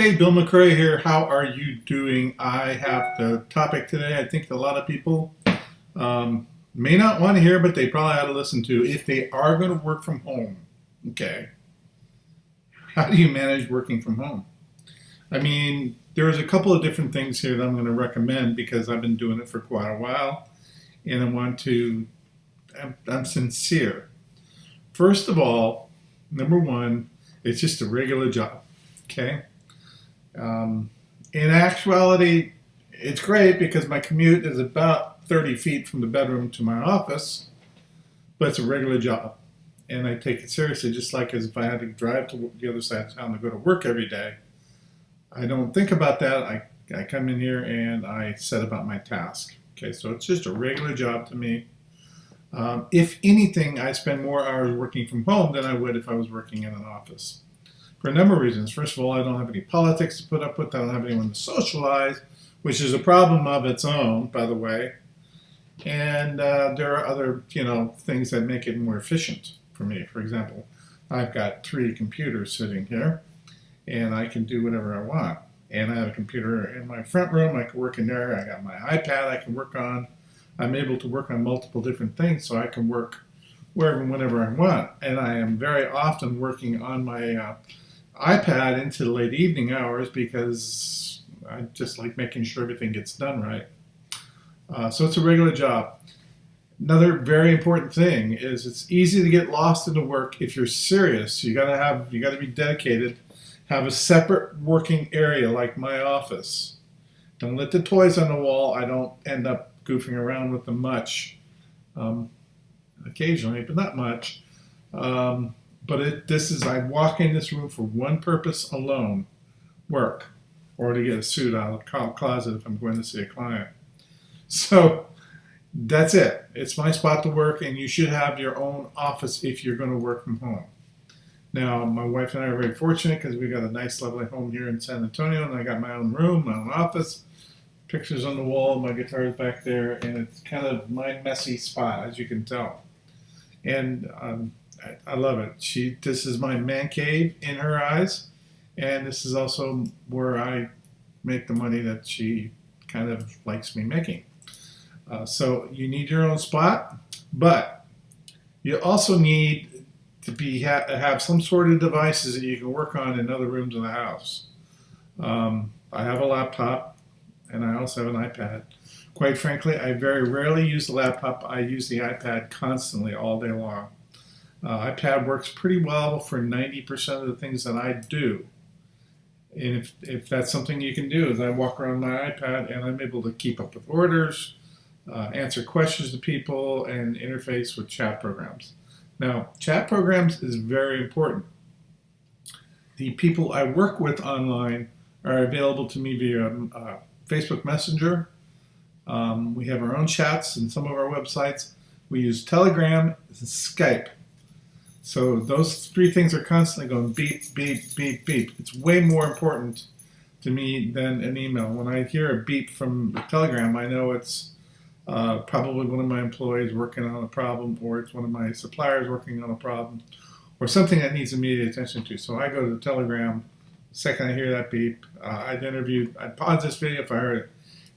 Hey, Bill McCrae here. How are you doing? I have the topic today I think a lot of people may not want to hear, but they probably ought to listen to if they are going to work from home. Okay. How do you manage working from home? I mean, there's a couple of different things here that I'm going to recommend because I've been doing it for quite a while and I'm sincere. First of all, number one, it's just a regular job. Okay. In actuality, it's great because my commute is about 30 feet from the bedroom to my office, but it's a regular job. And I take it seriously, just like as if I had to drive to the other side of town to go to work every day. I don't think about that. I come in here and I set about my task. Okay, so it's just a regular job to me. If anything, I spend more hours working from home than I would if I was working in an office for a number of reasons. First of all, I don't have any politics to put up with. I don't have anyone to socialize, which is a problem of its own, by the way. And there are other, things that make it more efficient for me. For example, I've got 3 computers sitting here, and I can do whatever I want. And I have a computer in my front room. I can work in there. I got my iPad I can work on. I'm able to work on multiple different things, so I can work wherever and whenever I want. And I am very often working on my iPad into the late evening hours because I just like making sure everything gets done right. So it's a regular job. Another very important thing is it's easy to get lost in the work if you're serious. You gotta be dedicated. Have a separate working area like my office. Don't let the toys on the wall. I don't end up goofing around with them much. Occasionally, but not much. I walk in this room for one purpose alone, work, or to get a suit out of the closet if I'm going to see a client. So that's it. It's my spot to work, and you should have your own office if you're going to work from home. Now, my wife and I are very fortunate because we got a nice, lovely home here in San Antonio, and I got my own room, my own office, pictures on the wall, my guitar's back there, and it's kind of my messy spot, as you can tell. And I love it. This is my man cave in her eyes, and this is also where I make the money that she kind of likes me making. So you need your own spot, but you also need to have some sort of devices that you can work on in other rooms of the house. I have a laptop, and I also have an iPad. Quite frankly, I very rarely use the laptop. I use the iPad constantly all day long. iPad works pretty well for 90% of the things that I do. And if that's something you can do, is I walk around my iPad and I'm able to keep up with orders, answer questions to people, and interface with chat programs. Now, chat programs is very important. The people I work with online are available to me via Facebook Messenger. We have our own chats in some of our websites. We use Telegram and Skype. So those 3 things are constantly going beep, beep, beep, beep. It's way more important to me than an email. When I hear a beep from the Telegram, I know it's probably one of my employees working on a problem, or it's one of my suppliers working on a problem, or something that needs immediate attention to. So I go to the Telegram. The second I hear that beep, I'd pause this video if I heard it,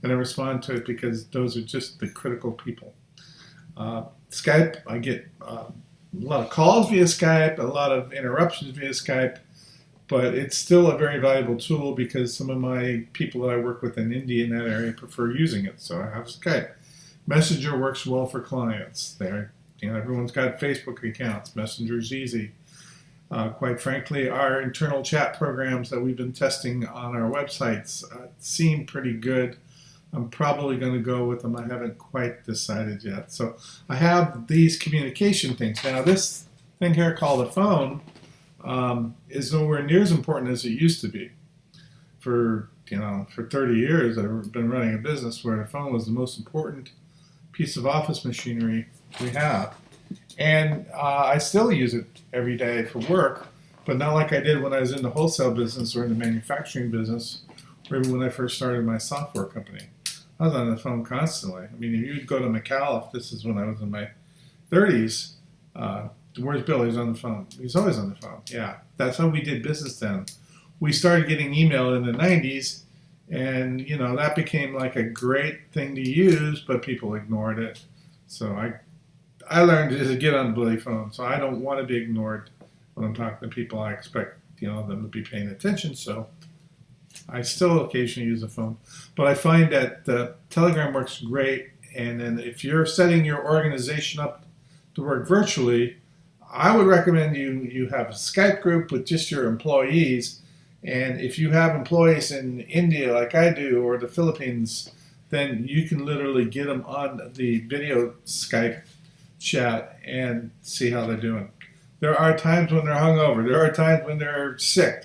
and I respond to it because those are just the critical people. Skype, I get a lot of calls via Skype, a lot of interruptions via Skype, but it's still a very valuable tool because some of my people that I work with in India in that area prefer using it, so I have Skype. Messenger works well for clients. Everyone's got Facebook accounts. Messenger's easy. Quite frankly, our internal chat programs that we've been testing on our websites seem pretty good. I'm probably going to go with them. I haven't quite decided yet. So I have these communication things. Now, this thing here called a phone is nowhere near as important as it used to be. For 30 years, I've been running a business where the phone was the most important piece of office machinery we have. And I still use it every day for work, but not like I did when I was in the wholesale business or in the manufacturing business, or even when I first started my software company. I was on the phone constantly. I mean, if you'd go to McAuliffe, this is when I was in my 30s, where's Bill? He's on the phone. He's always on the phone. Yeah, that's how we did business then. we started getting email in the 90s, and that became like a great thing to use, but people ignored it. So I learned to get on the bloody phone. So I don't want to be ignored when I'm talking to people. I expect them to be paying attention. So I still occasionally use the phone, but I find that Telegram works great. And then if you're setting your organization up to work virtually, I would recommend you have a Skype group with just your employees. And if you have employees in India like I do, or the Philippines, then you can literally get them on the video Skype chat and see how they're doing. There are times when they're hungover. There are times when they're sick.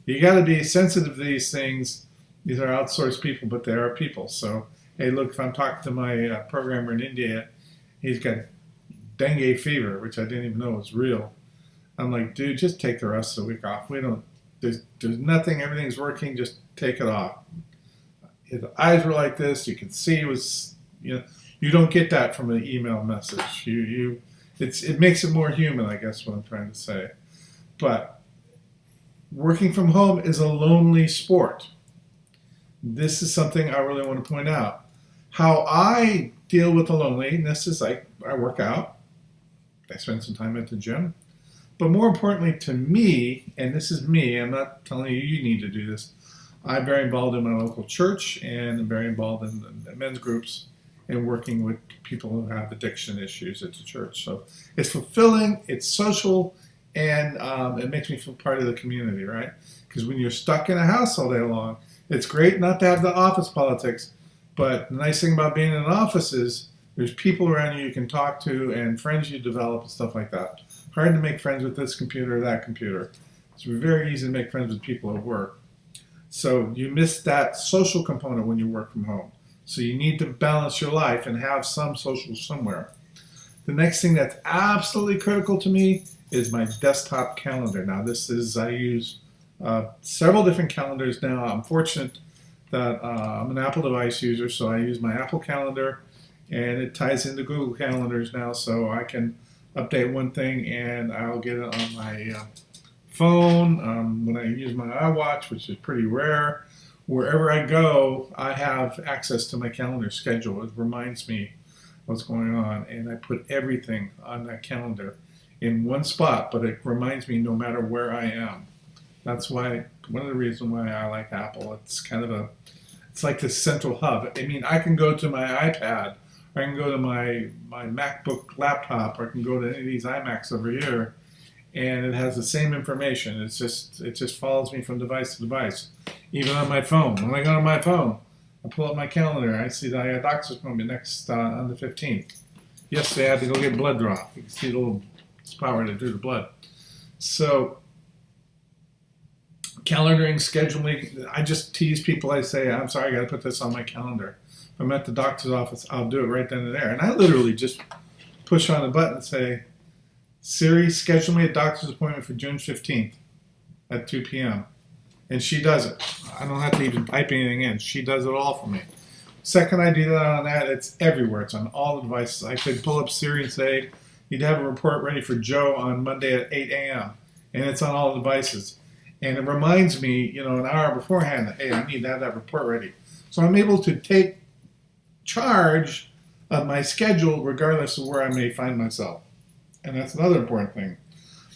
You got to be sensitive to these things. These are outsourced people, but they are people. So, hey, look, if I'm talking to my programmer in India, he's got dengue fever, which I didn't even know was real. I'm like, dude, just take the rest of the week off. There's nothing, everything's working, just take it off. His eyes were like this, you can see it was, you don't get that from an email message. It makes it more human, I guess, what I'm trying to say. But working from home is a lonely sport. This is something I really want to point out. How I deal with the loneliness is I work out. I spend some time at the gym. But more importantly to me, and this is me, I'm not telling you need to do this, I'm very involved in my local church, and I'm very involved in the men's groups and working with people who have addiction issues at the church. So it's fulfilling, it's social, and it makes me feel part of the community, right? Because when you're stuck in a house all day long, it's great not to have the office politics, but the nice thing about being in an office is there's people around you can talk to and friends you develop and stuff like that. Hard to make friends with this computer or that computer. It's very easy to make friends with people at work. So you miss that social component when you work from home. So you need to balance your life and have some social somewhere. The next thing that's absolutely critical to me is my desktop calendar. Now I use several different calendars now. I'm fortunate that I'm an Apple device user, so I use my Apple calendar, and it ties into Google calendars now, so I can update one thing and I'll get it on my phone. When I use my iWatch, which is pretty rare, wherever I go, I have access to my calendar schedule. It reminds me what's going on, and I put everything on that calendar in one spot, but it reminds me no matter where I am. That's one of the reasons why I like Apple. It's like this central hub. I mean, I can go to my iPad, I can go to my MacBook laptop, or I can go to any of these iMacs over here, and it has the same information. It just follows me from device to device. Even on my phone. When I go to my phone, I pull up my calendar. I see that I got a doctor's appointment next on the 15th. Yesterday I had to go get blood draw. You can see the little spot where they do the blood. So calendaring, scheduling, I just tease people. I say, I'm sorry, I got to put this on my calendar. If I'm at the doctor's office, I'll do it right then and there. And I literally just push on a button and say, Siri, schedule me a doctor's appointment for June 15th at 2 p.m. And she does it. I don't have to even type anything in. She does it all for me. Second I do that on that, it's everywhere. It's on all the devices. I could pull up Siri and say, you'd have a report ready for Joe on Monday at 8 a.m. And it's on all the devices. And it reminds me, an hour beforehand that, hey, I need to have that report ready. So I'm able to take charge of my schedule regardless of where I may find myself. And that's another important thing.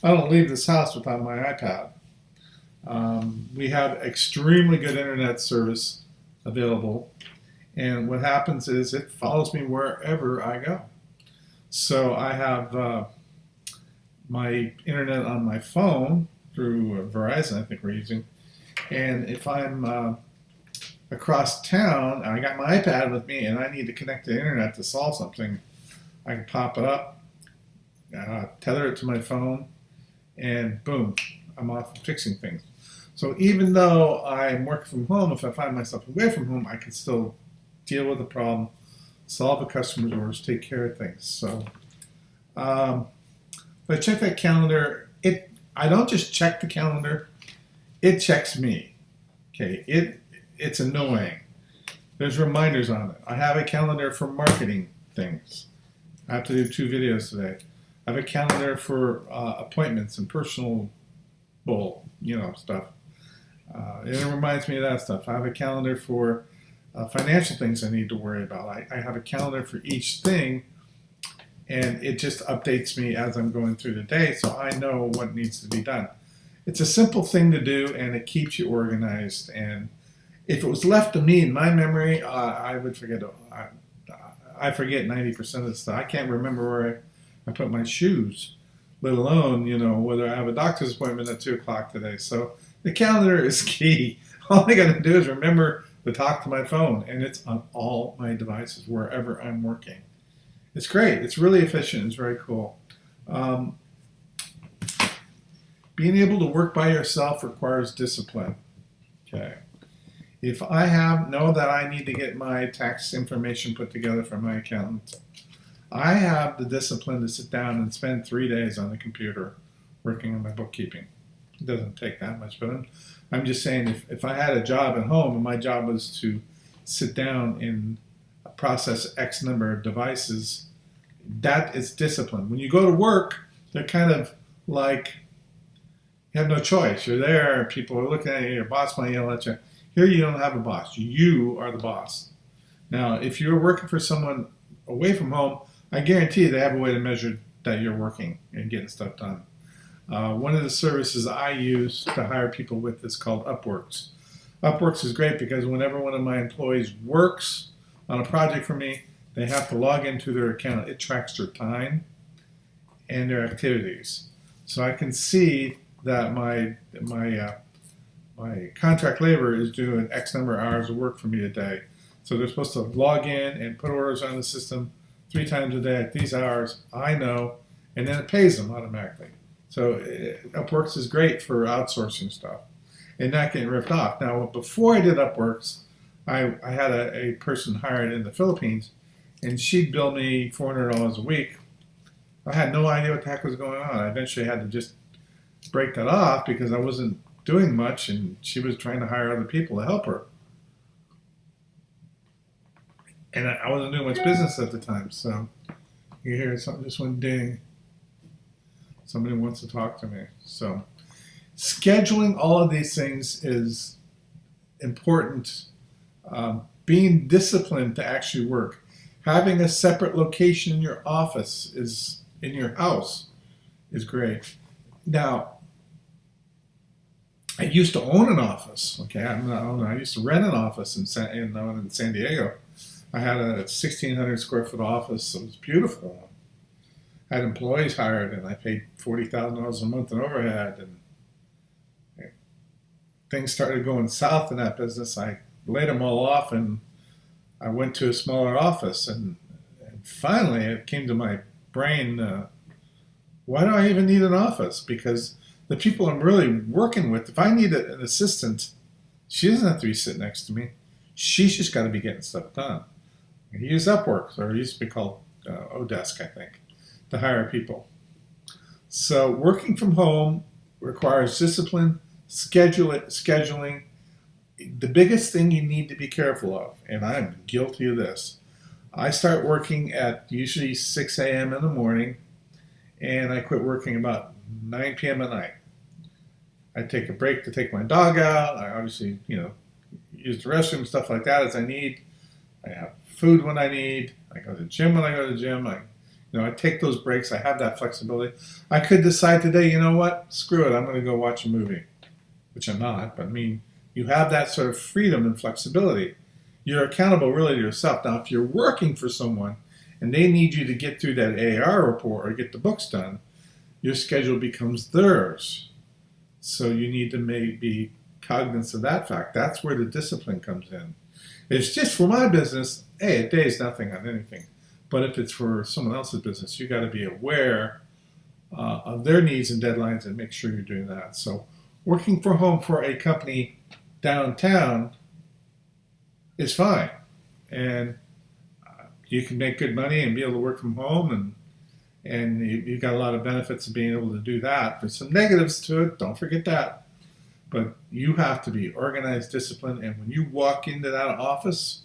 I don't leave this house without my iPad. We have extremely good internet service available. And what happens is it follows me wherever I go. So I have my internet on my phone through Verizon, I think we're using. And if I'm across town, I got my iPad with me and I need to connect to the internet to solve something, I can pop it up, tether it to my phone, and boom, I'm off fixing things. So even though I'm working from home, if I find myself away from home, I can still deal with the problem, solve the customer's orders, take care of things. So if I check that calendar, I don't just check the calendar, it checks me. Okay, it's annoying. There's reminders on it. I have a calendar for marketing things. I have to do 2 videos today. I have a calendar for appointments and personal stuff. It reminds me of that stuff. I have a calendar for financial things I need to worry about. I have a calendar for each thing, and it just updates me as I'm going through the day, so I know what needs to be done. It's a simple thing to do, and it keeps you organized. And if it was left to me in my memory, I would forget. I forget 90% of the stuff. I can't remember where I put my shoes, let alone, whether I have a doctor's appointment at 2 o'clock today. So the calendar is key. All I got to do is remember to talk to my phone, and it's on all my devices wherever I'm working. It's great. It's really efficient. It's very cool. Being able to work by yourself requires discipline. Okay. If I know that I need to get my tax information put together for my accountant, I have the discipline to sit down and spend 3 days on the computer working on my bookkeeping. It doesn't take that much, but I'm just saying if I had a job at home and my job was to sit down and process X number of devices, that is discipline. When you go to work, they're kind of like, you have no choice. You're there, people are looking at you, your boss might yell at you. Here you don't have a boss. You are the boss. Now, if you're working for someone away from home, I guarantee you they have a way to measure that you're working and getting stuff done. One of the services I use to hire people with is called Upworks. Upworks is great because whenever one of my employees works on a project for me, they have to log into their account. It tracks their time and their activities. So I can see that my contract labor is doing X number of hours of work for me a day. So they're supposed to log in and put orders on the system 3 times a day at these hours. I know, and then it pays them automatically. So Upworks is great for outsourcing stuff and not getting ripped off. Now, before I did Upworks, I had a person hired in the Philippines, and she'd bill me $400 a week. I had no idea what the heck was going on. I eventually had to just break that off because I wasn't doing much, and she was trying to hire other people to help her. And I wasn't doing much business at the time, so you hear something just went ding. Somebody wants to talk to me. So scheduling all of these things is important. Being disciplined to actually work. Having a separate location in your office in your house is great. Now, I used to own an office. Okay, I'm not owner. I used to rent an office in San Diego. I had a 1,600 square foot office. It was beautiful. I had employees hired, and I paid $40,000 a month in overhead. And things started going south in that business. I laid them all off, and I went to a smaller office. And finally, it came to my brain, why do I even need an office? Because the people I'm really working with, if I need an assistant, she doesn't have to be sitting next to me. She's just got to be getting stuff done. I use Upwork, or it used to be called Odesk, I think, to hire people. So working from home requires discipline, scheduling. The biggest thing you need to be careful of, and I'm guilty of this, I start working at usually 6 a.m. in the morning, and I quit working about 9 p.m. at night. I take a break to take my dog out. I obviously, use the restroom, stuff like that as I need. I have food when I need. I go to the gym when I go to the gym. I take those breaks. I have that flexibility. I could decide today, you know what? Screw it. I'm going to go watch a movie, which I'm not. But you have that sort of freedom and flexibility. You're accountable really to yourself. Now, if you're working for someone and they need you to get through that AR report or get the books done, your schedule becomes theirs. So you need to be cognizant of that fact. That's where the discipline comes in. If it's just for my business, hey, a day is nothing on anything. But if it's for someone else's business, you got to be aware of their needs and deadlines and make sure you're doing that. So working from home for a company downtown is fine. And you can make good money and be able to work from home, and you've got a lot of benefits of being able to do that. There's some negatives to it, don't forget that. But you have to be organized, disciplined, and when you walk into that office,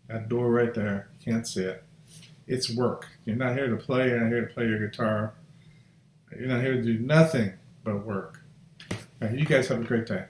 that door right there, you can't see it. It's work. You're not here to play, you're not here to play your guitar. You're not here to do nothing but work. All right, you guys have a great day.